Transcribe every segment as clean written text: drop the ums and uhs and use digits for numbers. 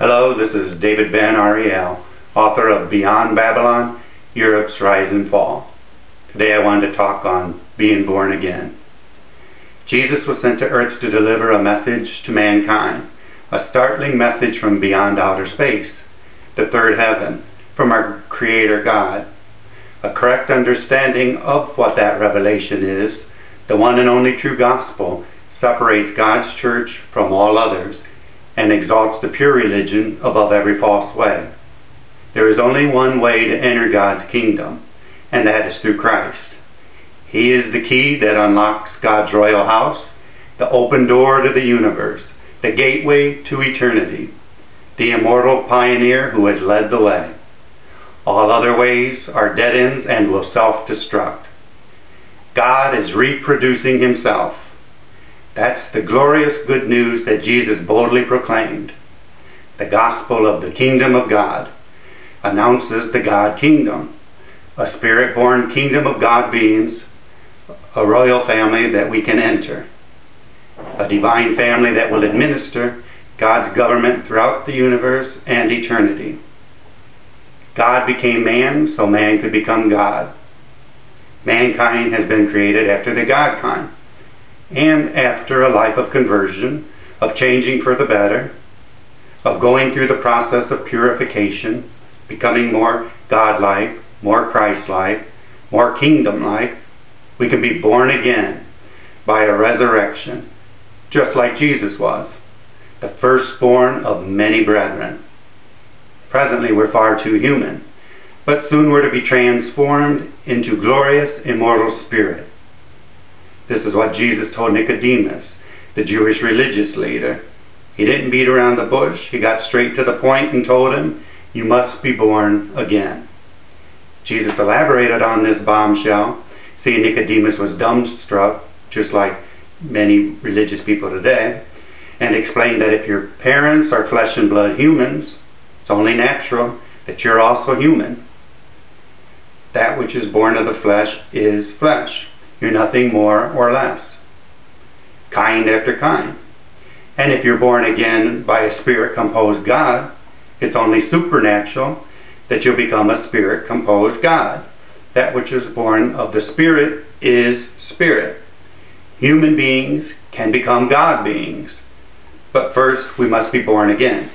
Hello, this is David Ben Ariel, author of Beyond Babylon, Europe's Rise and Fall. Today I wanted to talk on being born again. Jesus was sent to earth to deliver a message to mankind, a startling message from beyond outer space, the third heaven, from our Creator God. A correct understanding of what that revelation is, the one and only true gospel, separates God's church from all others and exalts the pure religion above every false way. There is only one way to enter God's kingdom, and that is through Christ. He is the key that unlocks God's royal house, the open door to the universe, the gateway to eternity, the immortal pioneer who has led the way. All other ways are dead ends and will self-destruct. God is reproducing himself. That's the glorious good news that Jesus boldly proclaimed. The gospel of the kingdom of God announces the God kingdom, a spirit-born kingdom of God beings, a royal family that we can enter, a divine family that will administer God's government throughout the universe and eternity. God became man so man could become God. Mankind has been created after the God kind, and after a life of conversion, of changing for the better, of going through the process of purification, becoming more God-like, more Christ-like, more kingdom-like, we can be born again by a resurrection, just like Jesus was, the firstborn of many brethren. Presently we're far too human, but soon we're to be transformed into glorious immortal spirit. This is what Jesus told Nicodemus, the Jewish religious leader. He didn't beat around the bush. He got straight to the point and told him, "You must be born again." Jesus elaborated on this bombshell. See, Nicodemus was dumbstruck, just like many religious people today, and explained that if your parents are flesh and blood humans, it's only natural that you're also human. That which is born of the flesh is flesh. You're nothing more or less. Kind after kind. And if you're born again by a spirit-composed God, it's only supernatural that you'll become a spirit-composed God. That which is born of the Spirit is spirit. Human beings can become God beings. But first, we must be born again.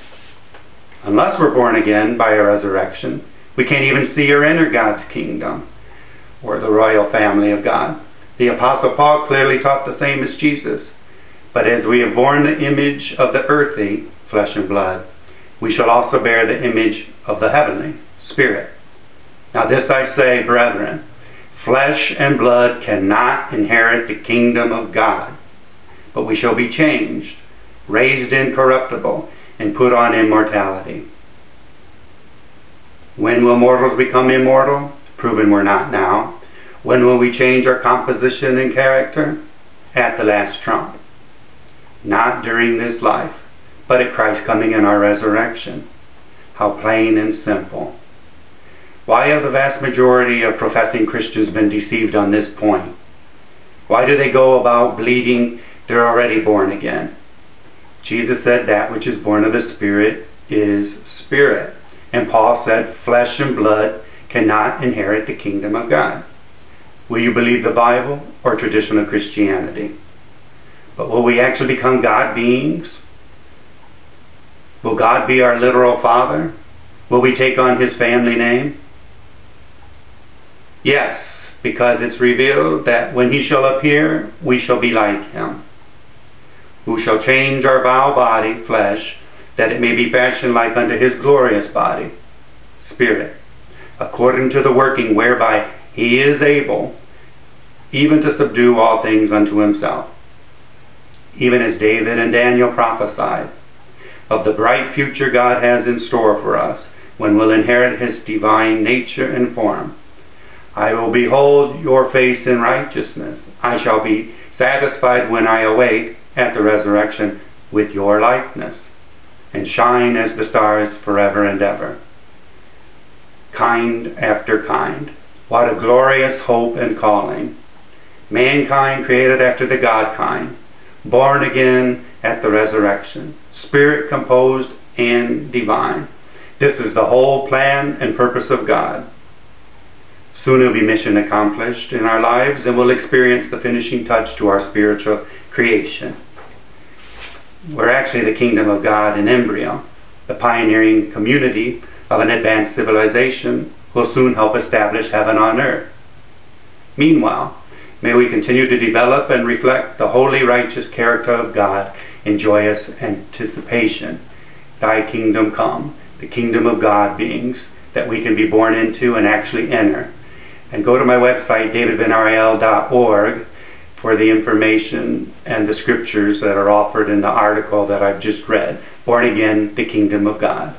Unless we're born again by a resurrection, we can't even see or enter God's kingdom, or the royal family of God. The Apostle Paul clearly taught the same as Jesus. But as we have borne the image of the earthly, flesh and blood, we shall also bear the image of the heavenly, spirit. Now this I say, brethren, flesh and blood cannot inherit the kingdom of God, but we shall be changed, raised incorruptible, and put on immortality. When will mortals become immortal? Proven we're not now. When will we change our composition and character? At the last trump. Not during this life, but at Christ's coming in our resurrection. How plain and simple. Why have the vast majority of professing Christians been deceived on this point? Why do they go about believing they're already born again? Jesus said that which is born of the Spirit is spirit. And Paul said flesh and blood cannot inherit the kingdom of God. Will you believe the Bible or traditional Christianity? But will we actually become God beings? Will God be our literal Father? Will we take on His family name? Yes, because it's revealed that when He shall appear, we shall be like Him. Who shall change our vile body, flesh, that it may be fashioned like unto His glorious body, spirit, according to the working whereby He is able even to subdue all things unto Himself. Even as David and Daniel prophesied of the bright future God has in store for us when we'll inherit His divine nature and form. I will behold your face in righteousness. I shall be satisfied when I awake at the resurrection with your likeness, and shine as the stars forever and ever. Kind after kind. What a glorious hope and calling. Mankind created after the God kind, born again at the resurrection, spirit composed and divine. This is the whole plan and purpose of God. Soon will be mission accomplished in our lives, and we'll experience the finishing touch to our spiritual creation. We're actually the kingdom of God in embryo. The pioneering community of an advanced civilization will soon help establish heaven on earth. Meanwhile, may we continue to develop and reflect the holy, righteous character of God in joyous anticipation. Thy kingdom come, the kingdom of God beings that we can be born into and actually enter. And go to my website, davidbenariel.org, for the information and the scriptures that are offered in the article that I've just read. Born Again, the Kingdom of God.